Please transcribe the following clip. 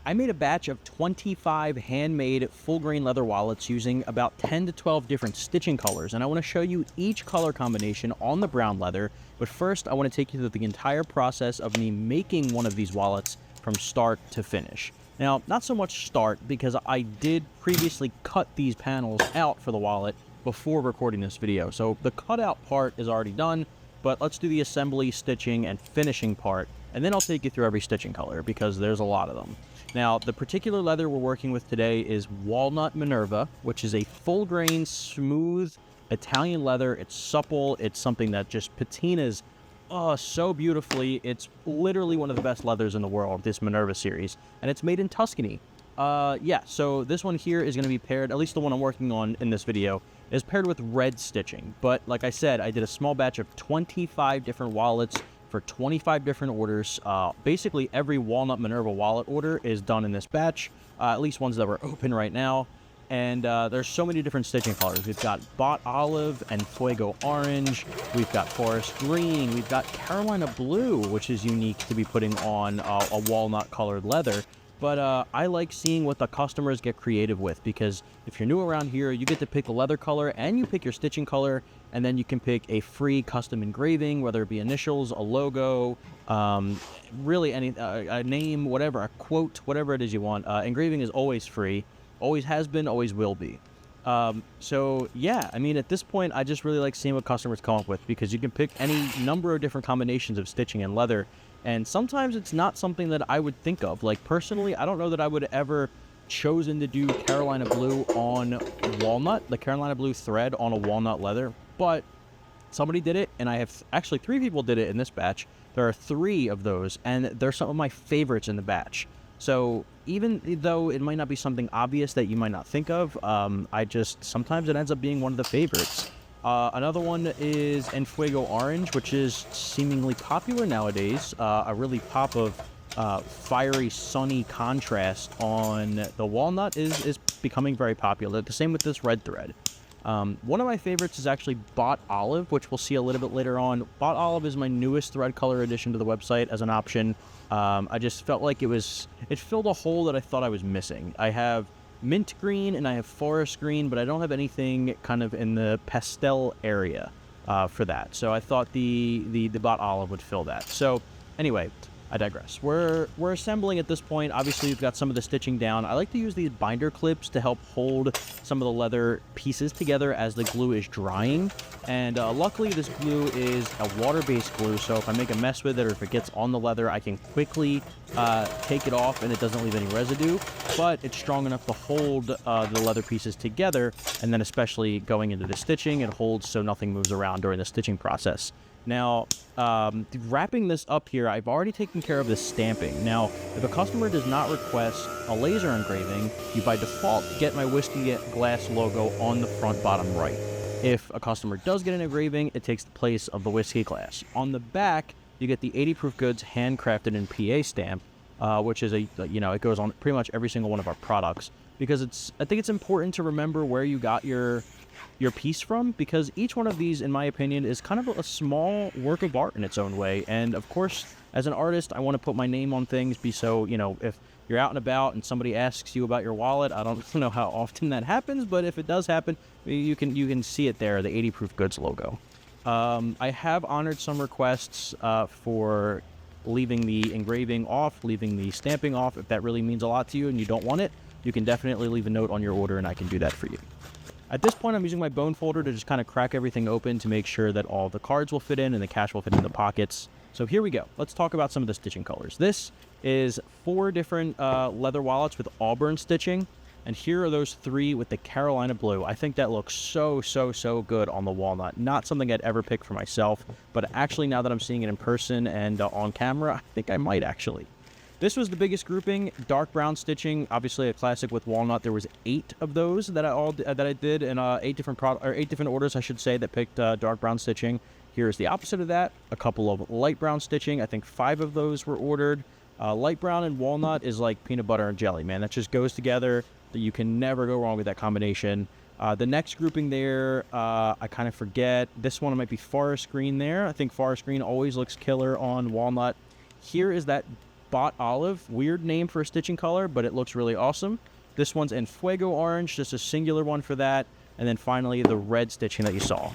I made a batch of 25 handmade full grain leather wallets using about 10 to 12 different stitching colors, and I want to show you each color combination on the brown leather. But first, I want to take you through the entire process of me making one of these wallets from start to finish. Now, not so much start, because I did previously cut these panels out for the wallet before recording this video, so the cutout part is already done. But let's do the assembly, stitching, and finishing part, and then I'll take you through every stitching color because there's a lot of them. Now, the particular leather we're working with today is Walnut Minerva, which is a full grain, smooth Italian leather. It's supple. It's something that just patinas so beautifully. It's literally one of the best leathers in the world, this Minerva series, and it's made in Tuscany. Yeah, so this one here is going to be paired, at least the one I'm working on in this video, is paired with red stitching. But like I said, I did a small batch of 25 different wallets for 25 different orders. Basically, every Walnut Minerva wallet order is done in this batch, at least ones that were open right now. And there's so many different stitching colors. We've got Bot Olive and Fuego Orange. We've got Forest Green. We've got Carolina Blue, which is unique to be putting on a walnut-colored leather. But I like seeing what the customers get creative with, because if you're new around here, you get to pick the leather color and you pick your stitching color, and then you can pick a free custom engraving, whether it be initials, a logo, really any a name, whatever, a quote, whatever it is you want. Engraving is always free, always has been, always will be. So yeah, I mean, at this point, I just really like seeing what customers come up with, because you can pick any number of different combinations of stitching and leather. And sometimes it's not something that I would think of. Like, personally, I don't know that I would ever chosen to do Carolina Blue on walnut, the Carolina Blue thread on a walnut leather, but somebody did it, and I have actually 3 people did it in this batch. There are 3 of those, and they're some of my favorites in the batch. So even though it might not be something obvious that you might not think of, sometimes it ends up being one of the favorites. Another one is Fuego Orange, which is seemingly popular nowadays. A really pop of fiery, sunny contrast on the walnut is becoming very popular. The same with this red thread. One of my favorites is actually Bot Olive, which we'll see a little bit later on. Bot Olive is my newest thread color addition to the website as an option. I just felt like it filled a hole that I thought I was missing. I have mint green and I have forest green, but I don't have anything kind of in the pastel area for that. So I thought the Bot Olive would fill that. So anyway, I digress. We're assembling at this point. Obviously, we've got some of the stitching down. I like to use these binder clips to help hold some of the leather pieces together as the glue is drying. And luckily, this glue is a water-based glue, so if I make a mess with it or if it gets on the leather, I can quickly take it off and it doesn't leave any residue. But it's strong enough to hold the leather pieces together, and then especially going into the stitching, it holds so nothing moves around during the stitching process. Now, wrapping this up here, I've already taken care of the stamping. Now, if a customer does not request a laser engraving, you by default get my whiskey glass logo on the front bottom right. If a customer does get an engraving, it takes the place of the whiskey glass. On the back, you get the 80 proof goods handcrafted in PA stamp, which is it goes on pretty much every single one of our products, because I think it's important to remember where you got your piece from, because each one of these, in my opinion, is kind of a small work of art in its own way. And of course, as an artist, I want to put my name on things, so if you're out and about and somebody asks you about your wallet, I don't know how often that happens, but if it does happen, you can see it there, the 80 proof goods logo. I have honored some requests for leaving the engraving off, leaving the stamping off. If that really means a lot to you and you don't want it, you can definitely leave a note on your order and I can do that for you. At this point, I'm using my bone folder to just kind of crack everything open to make sure that all the cards will fit in and the cash will fit in the pockets. So here we go. Let's talk about some of the stitching colors. This is 4 different leather wallets with auburn stitching, and here are those 3 with the Carolina Blue. I think that looks so good on the walnut. Not something I'd ever pick for myself, but actually now that I'm seeing it in person and on camera, I think I might actually. This was the biggest grouping, dark brown stitching, obviously a classic with walnut. There was 8 of those that I did in 8 different orders, I should say, that picked dark brown stitching. Here's the opposite of that, a couple of light brown stitching. I think 5 of those were ordered. Light brown and walnut is like peanut butter and jelly, man. That just goes together. You can never go wrong with that combination. The next grouping there, I kind of forget. This one might be forest green there. I think forest green always looks killer on walnut. Here is that Spot Olive. Weird name for a stitching color, but it looks really awesome. This one's in Fuego Orange, just a singular one for that. And then finally, the red stitching that you saw.